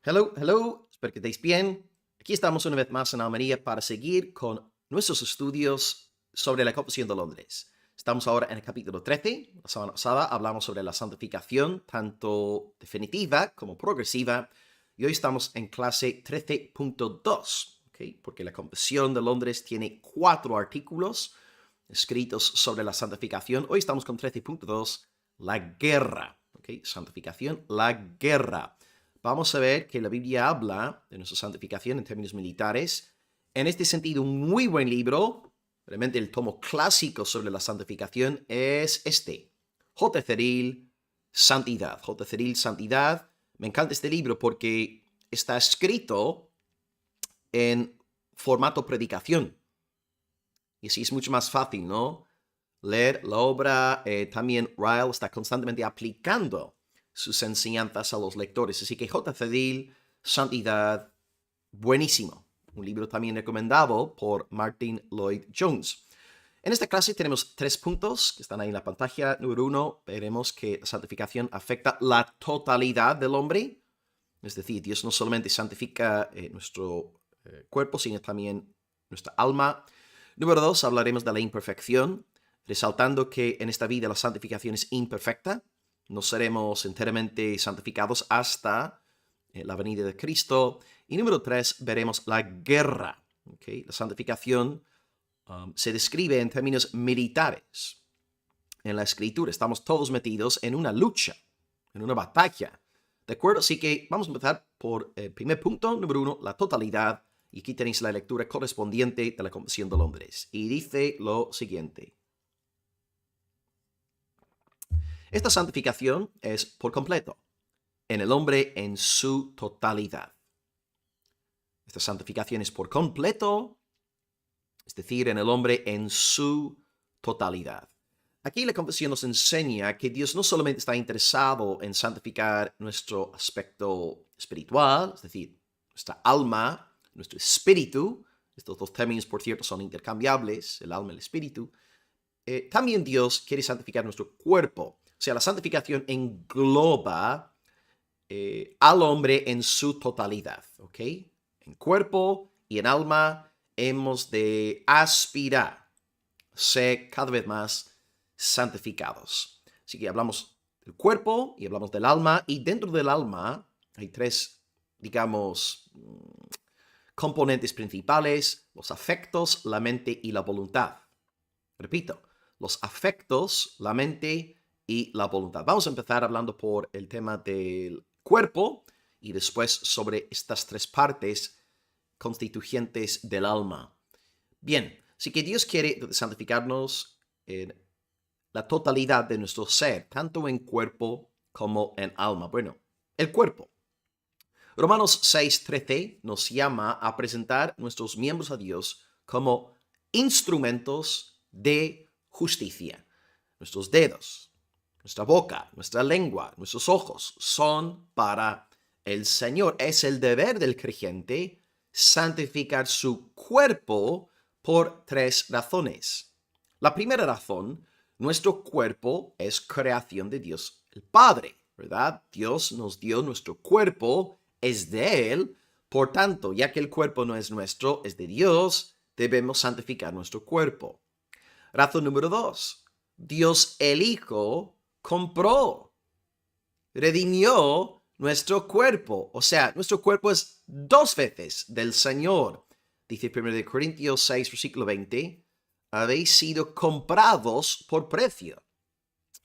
Hello, hello, espero que estéis bien. Aquí estamos una vez más en Almería para seguir con nuestros estudios sobre la Confesión de Londres. Estamos ahora en el capítulo 13. La semana pasada hablamos sobre la santificación, tanto definitiva como progresiva, y hoy estamos en clase 13.2, ¿okay? Porque la Confesión de Londres tiene 4 artículos escritos sobre la santificación. Hoy estamos con 13.2, la guerra, ¿okay? Santificación, la guerra. Vamos a ver que la Biblia habla de nuestra santificación en términos militares. En este sentido, un muy buen libro, realmente el tomo clásico sobre la santificación, es este, J. Ceril, Santidad. J. Ceril, Santidad. Me encanta este libro porque está escrito en formato predicación. Y así es mucho más fácil, ¿no? Leer la obra. También Ryle está constantemente aplicando sus enseñanzas a los lectores. Así que J. Ceril, Santidad, buenísimo. Un libro también recomendado por Martin Lloyd Jones. En esta clase tenemos 3 puntos que están ahí en la pantalla. Número 1, veremos que la santificación afecta la totalidad del hombre. Es decir, Dios no solamente santifica nuestro cuerpo, sino también nuestra alma. Número 2, hablaremos de la imperfección, resaltando que en esta vida la santificación es imperfecta. No seremos enteramente santificados hasta la venida de Cristo. Y número 3, veremos la guerra. ¿Okay? La santificación se describe en términos militares. En la Escritura estamos todos metidos en una lucha, en una batalla. ¿De acuerdo? Así que vamos a empezar por el primer punto, número 1, la totalidad. Y aquí tenéis la lectura correspondiente de la Confesión de Londres. Y dice lo siguiente. Esta santificación es por completo, en el hombre en su totalidad. Esta santificación es por completo, es decir, en el hombre en su totalidad. Aquí la Confesión nos enseña que Dios no solamente está interesado en santificar nuestro aspecto espiritual, es decir, nuestra alma, nuestro espíritu. Estos dos términos, por cierto, son intercambiables, el alma y el espíritu. También Dios quiere santificar nuestro cuerpo. O sea, la santificación engloba al hombre en su totalidad, ¿ok? En cuerpo y en alma hemos de aspirar a ser cada vez más santificados. Así que hablamos del cuerpo y hablamos del alma, y dentro del alma hay 3, digamos, componentes principales: los afectos, la mente y la voluntad. Repito, los afectos, la mente y la voluntad. Vamos a empezar hablando por el tema del cuerpo y después sobre estas 3 partes constituyentes del alma. Bien, así que Dios quiere santificarnos en la totalidad de nuestro ser, tanto en cuerpo como en alma. Bueno, el cuerpo. Romanos 6:13 nos llama a presentar nuestros miembros a Dios como instrumentos de justicia. Nuestros dedos, nuestra boca, nuestra lengua, nuestros ojos son para el Señor. Es el deber del creyente santificar su cuerpo por 3 razones. La primera razón: nuestro cuerpo es creación de Dios el Padre, ¿verdad? Dios nos dio nuestro cuerpo, es de Él. Por tanto, ya que el cuerpo no es nuestro, es de Dios, debemos santificar nuestro cuerpo. Razón número 2. Dios el Hijo compró, redimió nuestro cuerpo. O sea, nuestro cuerpo es 2 veces del Señor. Dice 1 Corintios 6, versículo 20, habéis sido comprados por precio.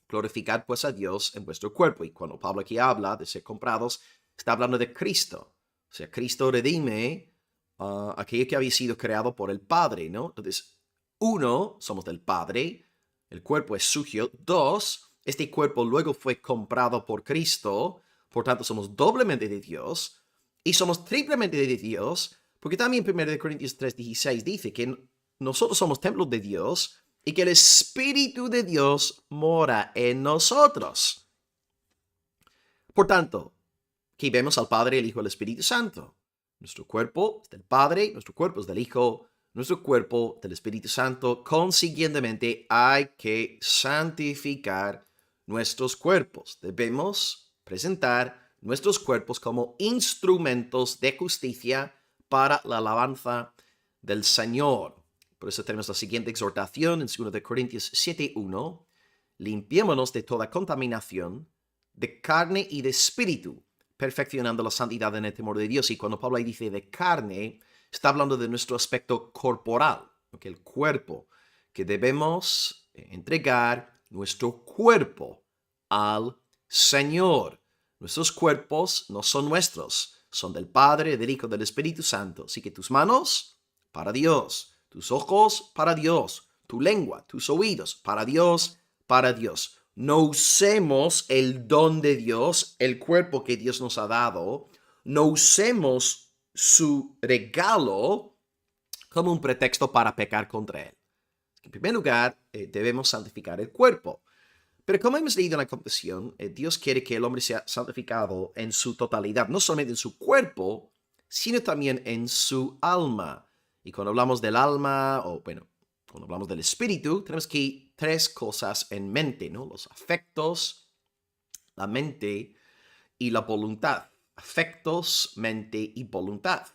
Glorificad pues a Dios en vuestro cuerpo. Y cuando Pablo aquí habla de ser comprados, está hablando de Cristo. O sea, Cristo redime aquello que había sido creado por el Padre, ¿no? Entonces, 1, somos del Padre, el cuerpo es suyo. 2, este cuerpo luego fue comprado por Cristo, por tanto somos doblemente de Dios, y somos triplemente de Dios, porque también 1 Corintios 3:16 dice que nosotros somos templos de Dios y que el Espíritu de Dios mora en nosotros. Por tanto, aquí vemos al Padre, el Hijo y el Espíritu Santo. Nuestro cuerpo es del Padre, nuestro cuerpo es del Hijo, nuestro cuerpo del Espíritu Santo. Consiguientemente, hay que santificar nuestros cuerpos. Debemos presentar nuestros cuerpos como instrumentos de justicia para la alabanza del Señor. Por eso tenemos la siguiente exhortación en 2 Corintios 7:1. Limpiémonos de toda contaminación, de carne y de espíritu, perfeccionando la santidad en el temor de Dios. Y cuando Pablo ahí dice de carne, está hablando de nuestro aspecto corporal, ¿okay? El cuerpo, que debemos entregar nuestro cuerpo al Señor. Nuestros cuerpos no son nuestros, son del Padre, del Hijo, del Espíritu Santo. Así que tus manos, para Dios. Tus ojos, para Dios. Tu lengua, tus oídos, para Dios, para Dios. No usemos el don de Dios, el cuerpo que Dios nos ha dado. No usemos su regalo como un pretexto para pecar contra él. En primer lugar, debemos santificar el cuerpo. Pero como hemos leído en la confesión, Dios quiere que el hombre sea santificado en su totalidad, no solamente en su cuerpo, sino también en su alma. Y cuando hablamos del alma, cuando hablamos del espíritu, tenemos que tres cosas en mente, ¿no? Los afectos, la mente y la voluntad. Afectos, mente y voluntad.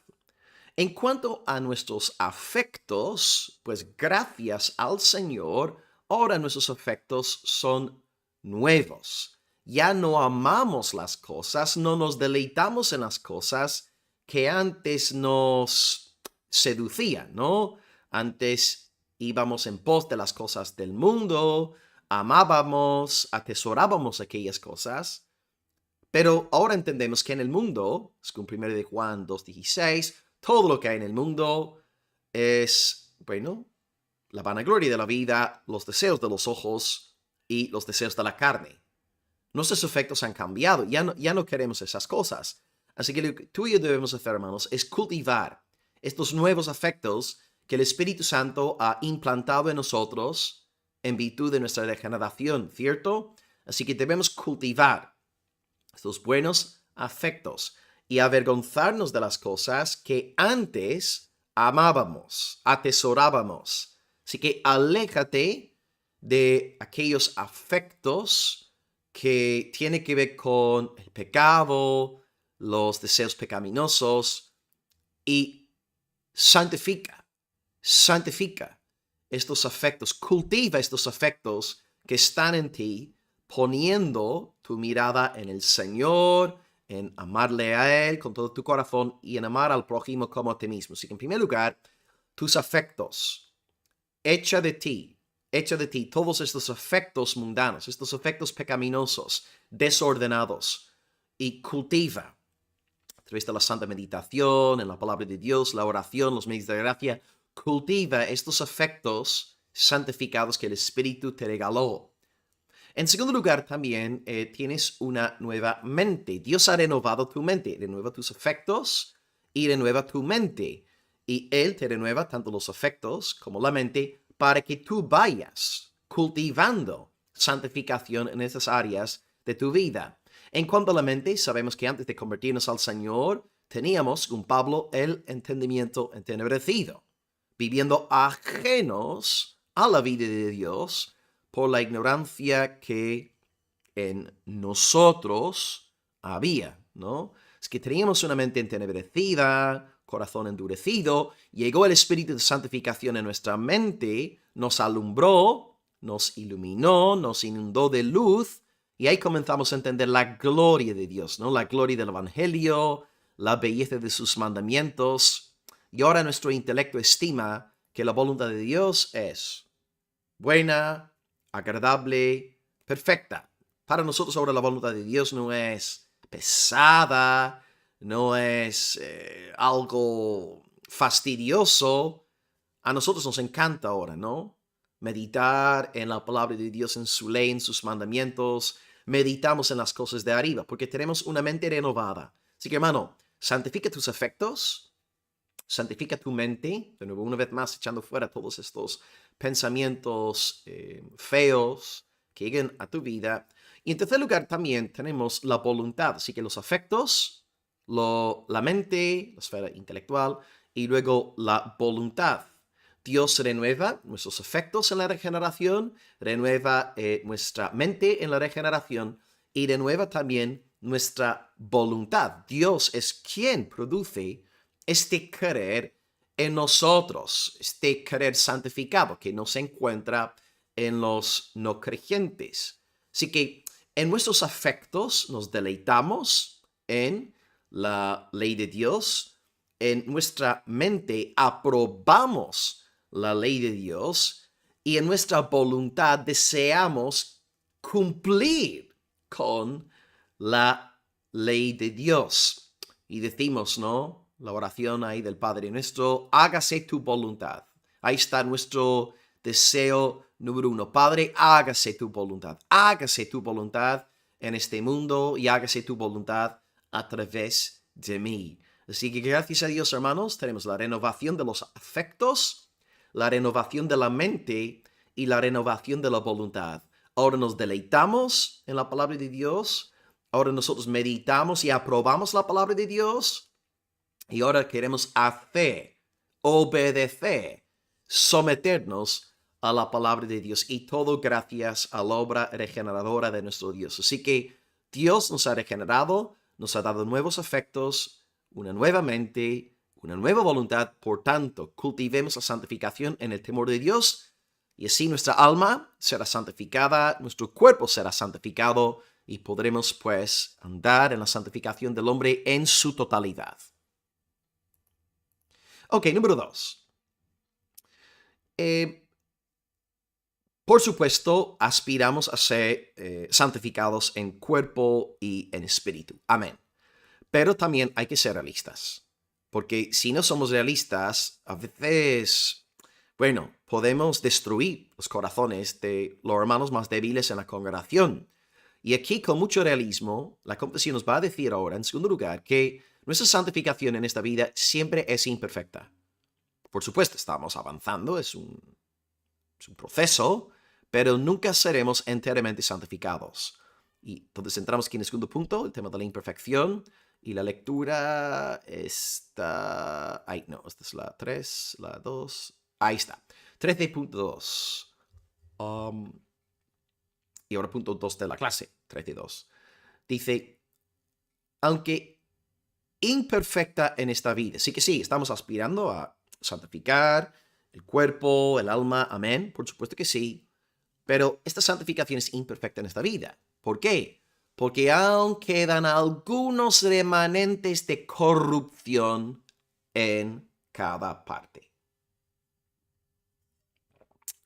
En cuanto a nuestros afectos, pues gracias al Señor, ahora nuestros afectos son nuevos. Ya no amamos las cosas, no nos deleitamos en las cosas que antes nos seducían, ¿no? Antes íbamos en pos de las cosas del mundo, amábamos, atesorábamos aquellas cosas, pero ahora entendemos que en el mundo, según 1 de Juan 2:16, todo lo que hay en el mundo es, la vanagloria de la vida, los deseos de los ojos y los deseos de la carne. Nuestros afectos han cambiado, ya no queremos esas cosas. Así que lo que tú y yo debemos hacer, hermanos, es cultivar estos nuevos afectos que el Espíritu Santo ha implantado en nosotros en virtud de nuestra regeneración, ¿cierto? Así que debemos cultivar estos buenos afectos y avergonzarnos de las cosas que antes amábamos, atesorábamos. Así que aléjate de aquellos afectos que tienen que ver con el pecado, los deseos pecaminosos y santifica estos afectos, cultiva estos afectos que están en ti, poniendo tu mirada en el Señor, en amarle a Él con todo tu corazón y en amar al prójimo como a ti mismo. Así que en primer lugar, tus afectos, echa de ti todos estos afectos mundanos, estos afectos pecaminosos, desordenados, y cultiva a través de la santa meditación, en la palabra de Dios, la oración, los medios de gracia, cultiva estos afectos santificados que el Espíritu te regaló. En segundo lugar, también tienes una nueva mente. Dios ha renovado tu mente, renueva tus afectos y renueva tu mente. Y Él te renueva tanto los afectos como la mente para que tú vayas cultivando santificación en esas áreas de tu vida. En cuanto a la mente, sabemos que antes de convertirnos al Señor, teníamos, según Pablo, el entendimiento entenebrecido, viviendo ajenos a la vida de Dios por la ignorancia que en nosotros había, ¿no? Es que teníamos una mente entenebrecida, corazón endurecido, llegó el Espíritu de santificación en nuestra mente, nos alumbró, nos iluminó, nos inundó de luz, y ahí comenzamos a entender la gloria de Dios, ¿no? La gloria del Evangelio, la belleza de sus mandamientos, y ahora nuestro intelecto estima que la voluntad de Dios es buena, agradable, perfecta. Para nosotros ahora la voluntad de Dios no es pesada, no es algo fastidioso. A nosotros nos encanta ahora, ¿no? Meditar en la palabra de Dios, en su ley, en sus mandamientos. Meditamos en las cosas de arriba porque tenemos una mente renovada. Así que, hermano, santifica tus afectos, santifica tu mente, de nuevo, una vez más, echando fuera todos estos pensamientos feos que lleguen a tu vida. Y en tercer lugar, también tenemos la voluntad. Así que los afectos, la mente, la esfera intelectual, y luego la voluntad. Dios renueva nuestros afectos en la regeneración, renueva nuestra mente en la regeneración y renueva también nuestra voluntad. Dios es quien produce este querer en nosotros, este querer santificado que no se encuentra en los no creyentes. Así que en nuestros afectos nos deleitamos en la ley de Dios, en nuestra mente aprobamos la ley de Dios y en nuestra voluntad deseamos cumplir con la ley de Dios. Y decimos, ¿no? La oración ahí del Padre nuestro, hágase tu voluntad. Ahí está nuestro deseo número 1. Padre, hágase tu voluntad. Hágase tu voluntad en este mundo y hágase tu voluntad a través de mí. Así que gracias a Dios, hermanos, tenemos la renovación de los afectos, la renovación de la mente y la renovación de la voluntad. Ahora nos deleitamos en la palabra de Dios. Ahora nosotros meditamos y aprobamos la palabra de Dios. Y ahora queremos hacer, obedecer, someternos a la palabra de Dios. Y todo gracias a la obra regeneradora de nuestro Dios. Así que Dios nos ha regenerado, nos ha dado nuevos afectos, una nueva mente, una nueva voluntad. Por tanto, cultivemos la santificación en el temor de Dios. Y así nuestra alma será santificada, nuestro cuerpo será santificado y podremos pues andar en la santificación del hombre en su totalidad. Ok, número 2. Por supuesto, aspiramos a ser santificados en cuerpo y en espíritu. Amén. Pero también hay que ser realistas. Porque si no somos realistas, a veces, bueno, podemos destruir los corazones de los hermanos más débiles en la congregación. Y aquí, con mucho realismo, la confesión nos va a decir ahora, en segundo lugar, que nuestra santificación en esta vida siempre es imperfecta. Por supuesto, estamos avanzando, es un proceso, pero nunca seremos enteramente santificados. Y entonces entramos aquí en el segundo punto, el tema de la imperfección. Y la lectura está... Ay, no, esta es la 3, la 2. Ahí está. 13.2. Y ahora punto 2 de la clase, 13.2. Dice, aunque imperfecta en esta vida. Sí que sí, estamos aspirando a santificar el cuerpo, el alma, amén, por supuesto que sí. Pero esta santificación es imperfecta en esta vida. ¿Por qué? Porque aún quedan algunos remanentes de corrupción en cada parte.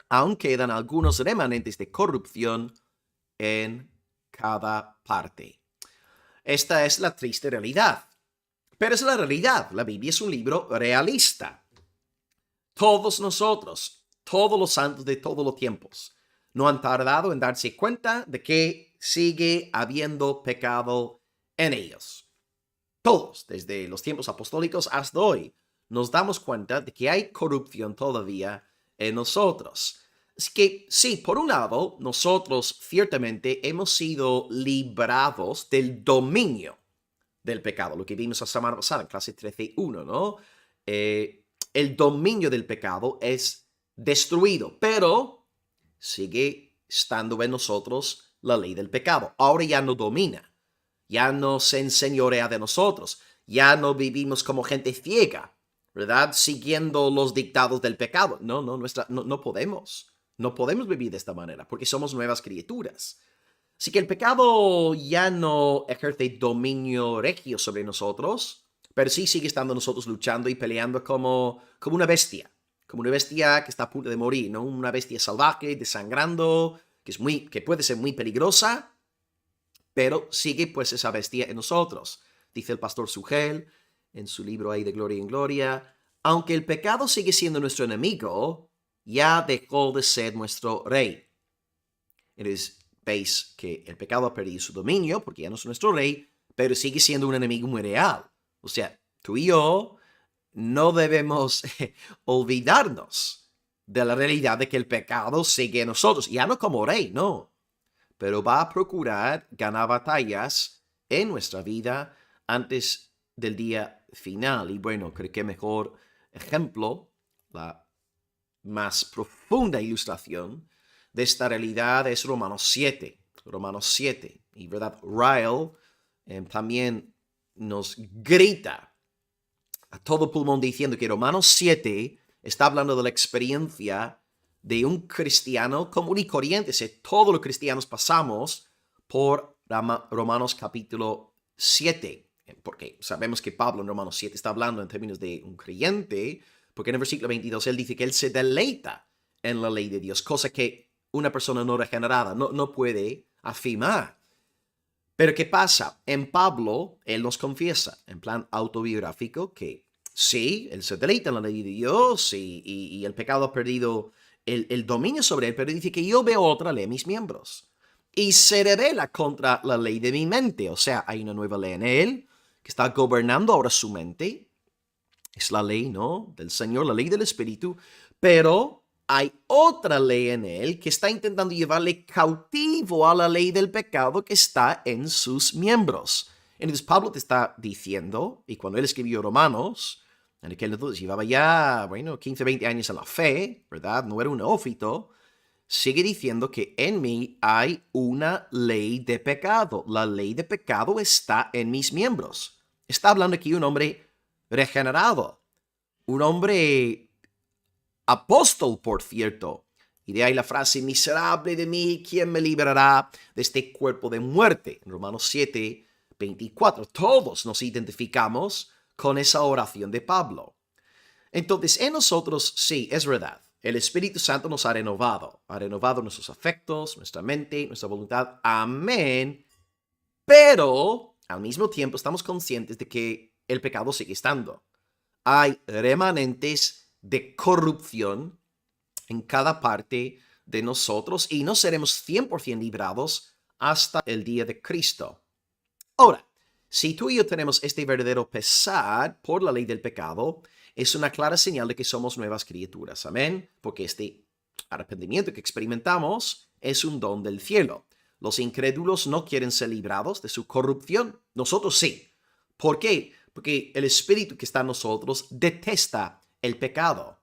Aún quedan algunos remanentes de corrupción en cada parte. Esta es la triste realidad. Pero es la realidad. La Biblia es un libro realista. Todos nosotros, todos los santos de todos los tiempos, no han tardado en darse cuenta de que sigue habiendo pecado en ellos. Todos, desde los tiempos apostólicos hasta hoy, nos damos cuenta de que hay corrupción todavía en nosotros. Así que sí, por un lado, nosotros ciertamente hemos sido librados del dominio del pecado, lo que vimos la semana pasada en clase 13.1, ¿no? El dominio del pecado es destruido, pero sigue estando en nosotros la ley del pecado. Ahora ya no domina, ya no se enseñorea de nosotros, ya no vivimos como gente ciega, ¿verdad? Siguiendo los dictados del pecado. No podemos. No podemos vivir de esta manera porque somos nuevas criaturas. Así que el pecado ya no ejerce dominio regio sobre nosotros, pero sí sigue estando nosotros luchando y peleando como una bestia que está a punto de morir, ¿no? Una bestia salvaje, desangrando, que puede ser muy peligrosa, pero sigue pues esa bestia en nosotros. Dice el pastor Sugel en su libro ahí de Gloria en Gloria, aunque el pecado sigue siendo nuestro enemigo, ya dejó de ser nuestro rey. Entonces, veis que el pecado ha perdido su dominio porque ya no es nuestro rey, pero sigue siendo un enemigo muy real. O sea, tú y yo no debemos olvidarnos de la realidad de que el pecado sigue en nosotros, ya no como rey, no, pero va a procurar ganar batallas en nuestra vida antes del día final. Y bueno, creo que mejor ejemplo, la más profunda ilustración de esta realidad es Romanos 7. Romanos 7. Y verdad, Ryle también nos grita a todo pulmón diciendo que Romanos 7 está hablando de la experiencia de un cristiano común y corriente. Todos los cristianos pasamos por Romanos capítulo 7, porque sabemos que Pablo en Romanos 7 está hablando en términos de un creyente, porque en el versículo 22 él dice que él se deleita en la ley de Dios, cosa que una persona no regenerada no puede afirmar. Pero ¿qué pasa? En Pablo, él nos confiesa, en plan autobiográfico, que sí, él se deleita en la ley de Dios y el pecado ha perdido el dominio sobre él, pero dice que yo veo otra ley en mis miembros y se rebela contra la ley de mi mente. O sea, hay una nueva ley en él que está gobernando ahora su mente. Es la ley, ¿no? Del Señor, la ley del Espíritu, pero hay otra ley en él que está intentando llevarle cautivo a la ley del pecado que está en sus miembros. Entonces Pablo te está diciendo, y cuando él escribió Romanos, en aquel entonces llevaba ya, 15, 20 años en la fe, ¿verdad? No era un neófito. Sigue diciendo que en mí hay una ley de pecado. La ley de pecado está en mis miembros. Está hablando aquí un hombre regenerado, un hombre apóstol, por cierto. Y de ahí la frase, miserable de mí, ¿quién me librará de este cuerpo de muerte? En Romanos 7, 24. Todos nos identificamos con esa oración de Pablo. Entonces, en nosotros, sí, es verdad. El Espíritu Santo nos ha renovado nuestros afectos, nuestra mente, nuestra voluntad. Amén. Pero, al mismo tiempo, estamos conscientes de que el pecado sigue estando. Hay remanentes de corrupción en cada parte de nosotros y no seremos 100% librados hasta el día de Cristo. Ahora, si tú y yo tenemos este verdadero pesar por la ley del pecado, es una clara señal de que somos nuevas criaturas. Amén. Porque este arrepentimiento que experimentamos es un don del cielo. Los incrédulos no quieren ser librados de su corrupción. Nosotros sí. ¿Por qué? Porque el espíritu que está en nosotros detesta el pecado.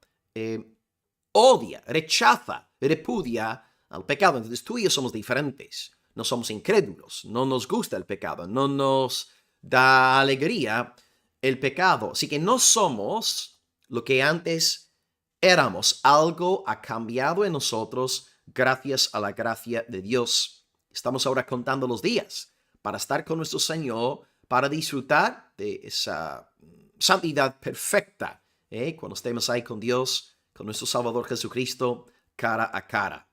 Odia, rechaza, repudia al pecado. Entonces tú y yo somos diferentes. No somos incrédulos. No nos gusta el pecado. No nos da alegría el pecado. Así que no somos lo que antes éramos. Algo ha cambiado en nosotros gracias a la gracia de Dios. Estamos ahora contando los días para estar con nuestro Señor, para disfrutar de esa santidad perfecta, cuando estemos ahí con Dios, con nuestro Salvador Jesucristo, cara a cara.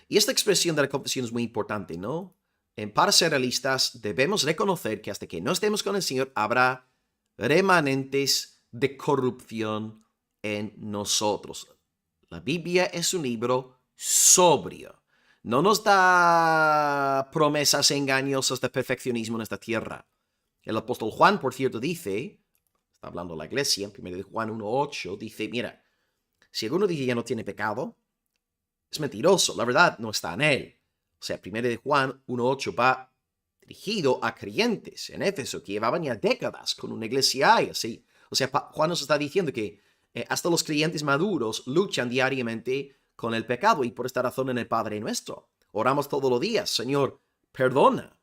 Y esta expresión de la confesión es muy importante, ¿no? Para ser realistas, debemos reconocer que hasta que no estemos con el Señor, habrá remanentes de corrupción en nosotros. La Biblia es un libro sobrio. No nos da promesas engañosas de perfeccionismo en esta tierra. El apóstol Juan, por cierto, dice, está hablando la iglesia, en 1 Juan 1:8, dice, mira, si alguno dice ya no tiene pecado, es mentiroso, la verdad no está en él. O sea, 1 Juan 1:8 va dirigido a creyentes en Éfeso que llevaban ya décadas con una iglesia y así. O sea, Juan nos está diciendo que hasta los creyentes maduros luchan diariamente con el pecado y por esta razón en el Padre Nuestro oramos todos los días, Señor, perdona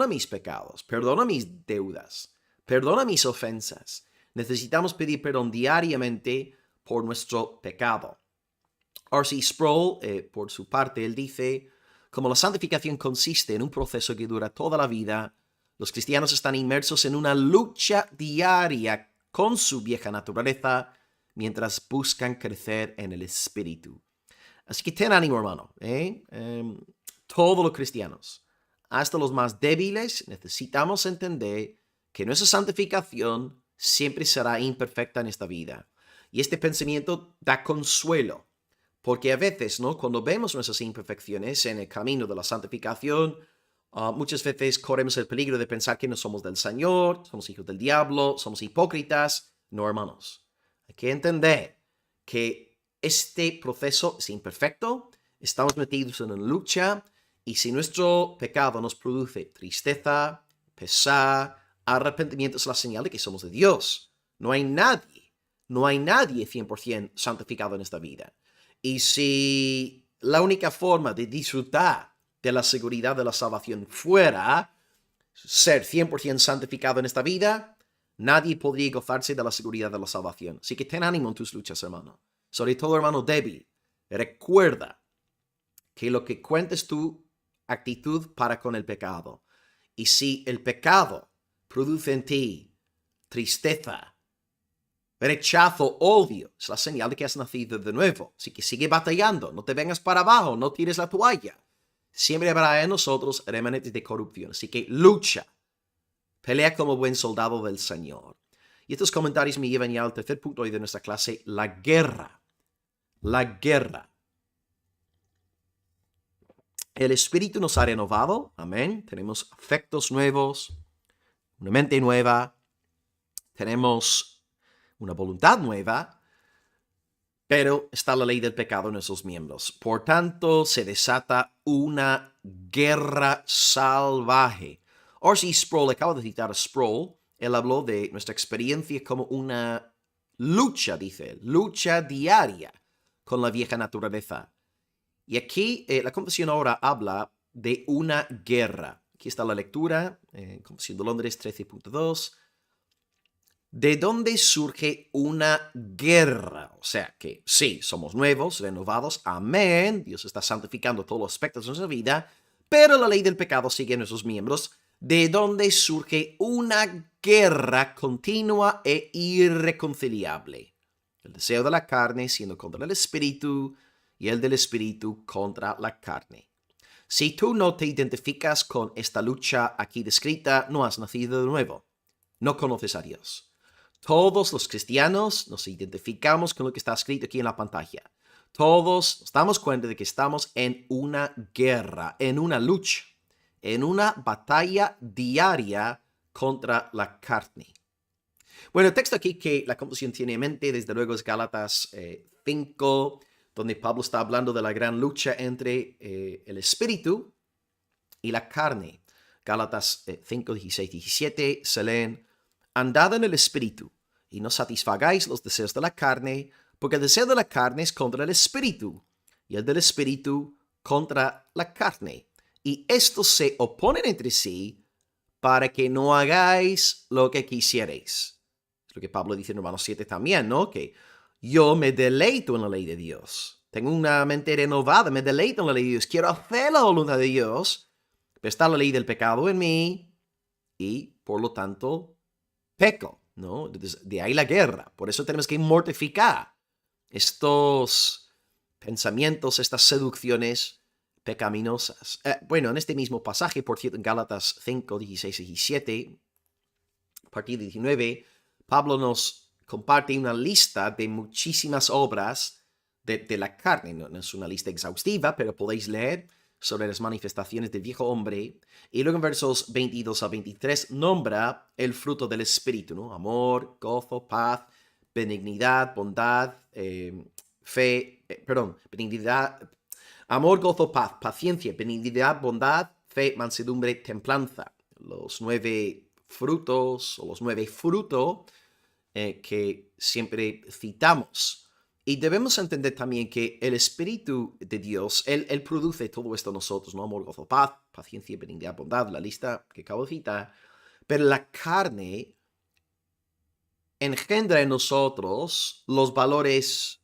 mis pecados, perdona mis deudas, perdona mis ofensas. Necesitamos pedir perdón diariamente por nuestro pecado. R.C. Sproul, por su parte, él dice, como la santificación consiste en un proceso que dura toda la vida, los cristianos están inmersos en una lucha diaria con su vieja naturaleza mientras buscan crecer en el espíritu. Así que ten ánimo, hermano. Todos los cristianos, hasta los más débiles, necesitamos entender que nuestra santificación siempre será imperfecta en esta vida. Y este pensamiento da consuelo, porque a veces, ¿no? Cuando vemos nuestras imperfecciones en el camino de la santificación, muchas veces corremos el peligro de pensar que no somos del Señor, somos hijos del diablo, somos hipócritas. No, hermanos. Hay que entender que este proceso es imperfecto, estamos metidos en una lucha, y si nuestro pecado nos produce tristeza, pesar, arrepentimiento, es la señal de que somos de Dios. No hay nadie 100% santificado en esta vida. Y si la única forma de disfrutar de la seguridad de la salvación fuera ser 100% santificado en esta vida, nadie podría gozarse de la seguridad de la salvación. Así que ten ánimo en tus luchas, hermano. Sobre todo, hermano débil, recuerda que lo que cuenta es tu actitud para con el pecado. Y si el pecado produce en ti tristeza, rechazo, odio, es la señal de que has nacido de nuevo. Así que sigue batallando, no te vengas para abajo, no tires la toalla. Siempre habrá en nosotros remanentes de corrupción. Así que lucha, pelea como buen soldado del Señor. Y estos comentarios me llevan ya al tercer punto hoy de nuestra clase, la guerra. La guerra. El Espíritu nos ha renovado, amén. Tenemos afectos nuevos, una mente nueva, tenemos una voluntad nueva, pero está la ley del pecado en nuestros miembros. Por tanto, se desata una guerra salvaje. R.C. Sproul, acabo de citar a Sproul, él habló de nuestra experiencia como una lucha, dice, lucha diaria con la vieja naturaleza. Y aquí la Confesión ahora habla de una guerra. Aquí está la lectura, Confesión de Londres 13.2. ¿De dónde surge una guerra? O sea que sí, somos nuevos, renovados, amén. Dios está santificando todos los aspectos de nuestra vida, pero la ley del pecado sigue en nuestros miembros. ¿De dónde surge una guerra continua e irreconciliable? El deseo de la carne siendo contra el espíritu, y el del espíritu contra la carne. Si tú no te identificas con esta lucha aquí descrita, no has nacido de nuevo. No conoces a Dios. Todos los cristianos nos identificamos con lo que está escrito aquí en la pantalla. Todos nos damos cuenta de que estamos en una guerra, en una lucha, en una batalla diaria contra la carne. Bueno, el texto aquí que la Confesión tiene en mente, desde luego, es Gálatas 5, donde Pablo está hablando de la gran lucha entre el espíritu y la carne. Gálatas 5, 16, 17 se leen: andad en el espíritu y no satisfagáis los deseos de la carne, porque el deseo de la carne es contra el espíritu y el del espíritu contra la carne. Y estos se oponen entre sí para que no hagáis lo que quisierais. Es lo que Pablo dice en Romanos 7 también, ¿no? Que yo me deleito en la ley de Dios. Tengo una mente renovada, me deleito en la ley de Dios. Quiero hacer la voluntad de Dios, pero está la ley del pecado en mí y, por lo tanto, peco, ¿no? De ahí la guerra. Por eso tenemos que mortificar estos pensamientos, estas seducciones pecaminosas. Bueno, en este mismo pasaje, por cierto, en Gálatas 5, 16 y 17, a partir de 19, Pablo nos comparte una lista de muchísimas obras de la carne. No es una lista exhaustiva, pero podéis leer sobre las manifestaciones del viejo hombre. Y luego en versos 22 a 23 nombra el fruto del Espíritu, ¿no? Amor, gozo, paz, benignidad, bondad, benignidad, amor, gozo, paz, paciencia, benignidad, bondad, fe, mansedumbre, templanza. Los 9 frutos o los 9 frutos que siempre citamos. Y debemos entender también que el Espíritu de Dios, Él produce todo esto en nosotros, ¿no? Amor, gozo, paz, paciencia, benignidad, bondad, la lista que acabo de citar. Pero la carne engendra en nosotros los valores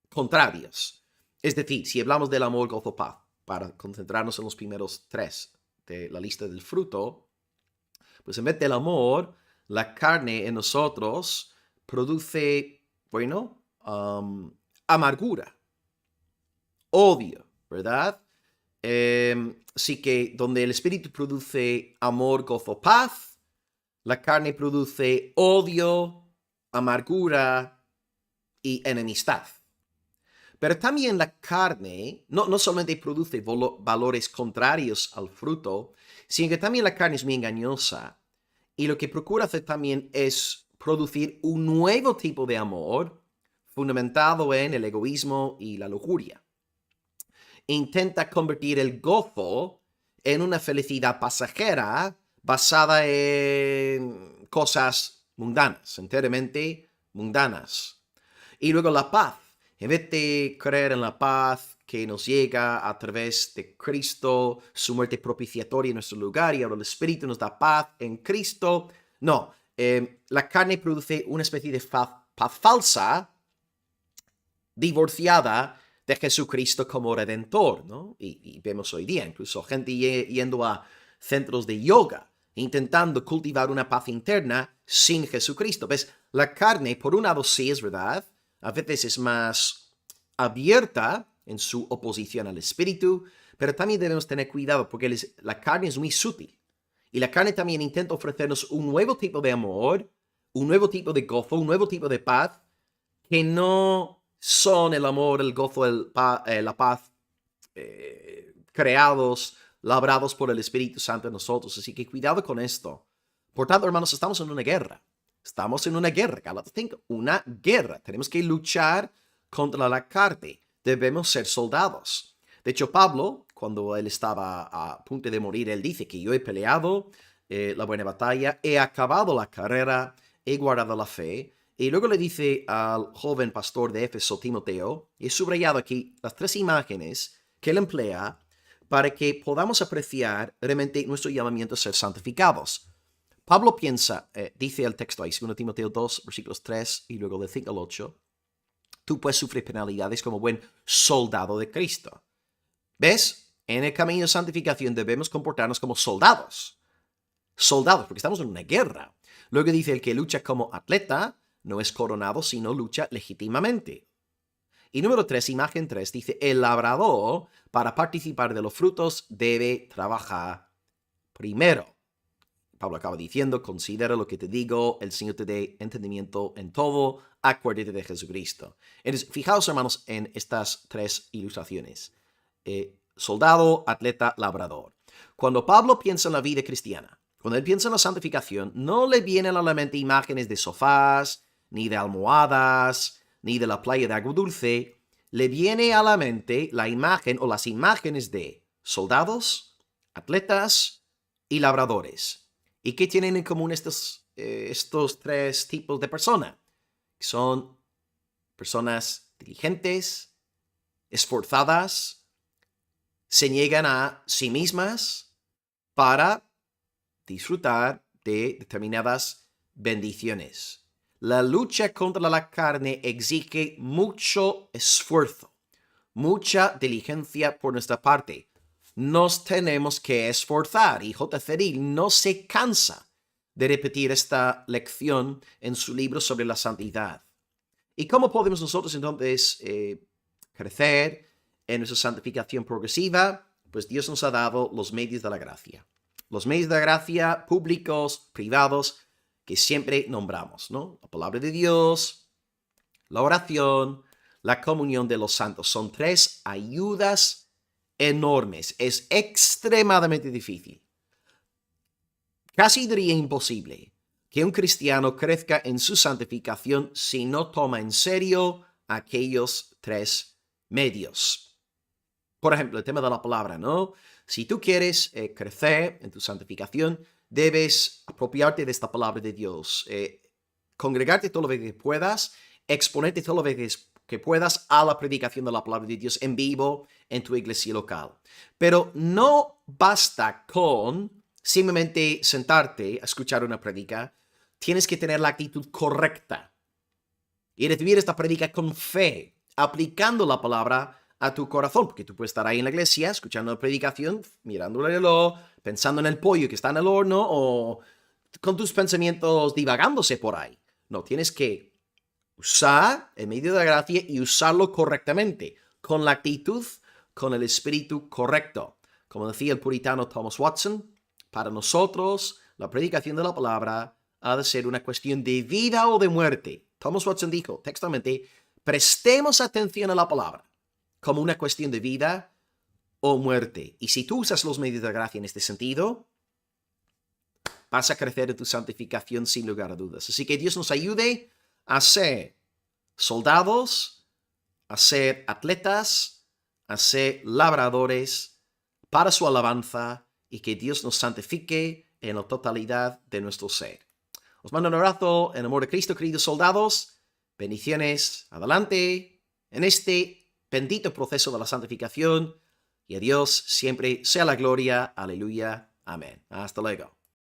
contrarios. Es decir, si hablamos del amor, gozo, paz, para concentrarnos en los primeros 3 de la lista del fruto, pues en vez del amor, la carne en nosotros produce, bueno, amargura, odio, ¿verdad? Así que donde el espíritu produce amor, gozo, paz, la carne produce odio, amargura y enemistad. Pero también la carne no solamente produce valores contrarios al fruto, sino que también la carne es muy engañosa. Y lo que procura hacer también es producir un nuevo tipo de amor fundamentado en el egoísmo y la lujuria. Intenta convertir el gozo en una felicidad pasajera basada en cosas mundanas, enteramente mundanas. Y luego la paz. En vez de creer en la paz, que nos llega a través de Cristo, su muerte propiciatoria en nuestro lugar, y ahora el Espíritu nos da paz en Cristo. No, la carne produce una especie de paz falsa, divorciada de Jesucristo como Redentor, ¿no? Y vemos hoy día incluso gente yendo a centros de yoga, intentando cultivar una paz interna sin Jesucristo. ¿Ves? La carne, por un lado, sí es verdad, a veces es más abierta en su oposición al Espíritu, pero también debemos tener cuidado porque la carne es muy sutil. Y la carne también intenta ofrecernos un nuevo tipo de amor, un nuevo tipo de gozo, un nuevo tipo de paz, que no son el amor, el gozo, la paz creados, labrados por el Espíritu Santo en nosotros. Así que cuidado con esto. Por tanto, hermanos, estamos en una guerra. Estamos en una guerra, Gálatas 5, una guerra. Tenemos que luchar contra la carne. Debemos ser soldados. De hecho, Pablo, cuando él estaba a punto de morir, él dice que yo he peleado la buena batalla, he acabado la carrera, he guardado la fe. Y luego le dice al joven pastor de Éfeso, Timoteo, y he subrayado aquí las 3 imágenes que él emplea para que podamos apreciar realmente nuestro llamamiento a ser santificados. Pablo piensa, dice el texto ahí, 2 Timoteo 2, versículos 3 y luego del 5 al 8, tú pues sufres penalidades como buen soldado de Cristo. ¿Ves? En el camino de santificación debemos comportarnos como soldados. Soldados, porque estamos en una guerra. Luego dice, el que lucha como atleta no es coronado, sino lucha legítimamente. Y número 3, imagen 3, dice, el labrador, para participar de los frutos, debe trabajar primero. Pablo acaba diciendo, considera lo que te digo, el Señor te dé entendimiento en todo, acuérdate de Jesucristo. Entonces, fijaos, hermanos, en estas 3 ilustraciones. Soldado, atleta, labrador. Cuando Pablo piensa en la vida cristiana, cuando él piensa en la santificación, no le vienen a la mente imágenes de sofás, ni de almohadas, ni de la playa de agua dulce. Le viene a la mente la imagen o las imágenes de soldados, atletas y labradores. ¿Y qué tienen en común estos 3 tipos de personas? Son personas diligentes, esforzadas, se niegan a sí mismas para disfrutar de determinadas bendiciones. La lucha contra la carne exige mucho esfuerzo, mucha diligencia por nuestra parte. Nos tenemos que esforzar y J. Ceril no se cansa de repetir esta lección en su libro sobre la santidad. ¿Y cómo podemos nosotros entonces crecer en nuestra santificación progresiva? Pues Dios nos ha dado los medios de la gracia. Los medios de la gracia públicos, privados, que siempre nombramos, ¿no? La palabra de Dios, la oración, la comunión de los santos. Son 3 ayudas enormes. Es extremadamente difícil. Casi diría imposible que un cristiano crezca en su santificación si no toma en serio aquellos 3 medios. Por ejemplo, el tema de la palabra, ¿no? Si tú quieres crecer en tu santificación, debes apropiarte de esta palabra de Dios, congregarte todo lo que puedas, exponerte todo lo que puedas a la predicación de la palabra de Dios en vivo en tu iglesia local. Pero no basta con simplemente sentarte a escuchar una predica, tienes que tener la actitud correcta y recibir esta predica con fe, aplicando la palabra a tu corazón, porque tú puedes estar ahí en la iglesia escuchando la predicación, mirando el reloj, pensando en el pollo que está en el horno o con tus pensamientos divagándose por ahí. No, tienes que usar el medio de la gracia y usarlo correctamente, con la actitud, con el espíritu correcto. Como decía el puritano Thomas Watson, para nosotros la predicación de la palabra ha de ser una cuestión de vida o de muerte. Thomas Watson dijo textualmente, prestemos atención a la palabra como una cuestión de vida o muerte. Y si tú usas los medios de gracia en este sentido, vas a crecer en tu santificación sin lugar a dudas. Así que Dios nos ayude a ser soldados, a ser atletas, a ser labradores para su alabanza y que Dios nos santifique en la totalidad de nuestro ser. Os mando un abrazo en amor de Cristo, queridos soldados. Bendiciones. Adelante en este bendito proceso de la santificación y a Dios siempre sea la gloria. Aleluya. Amén. Hasta luego.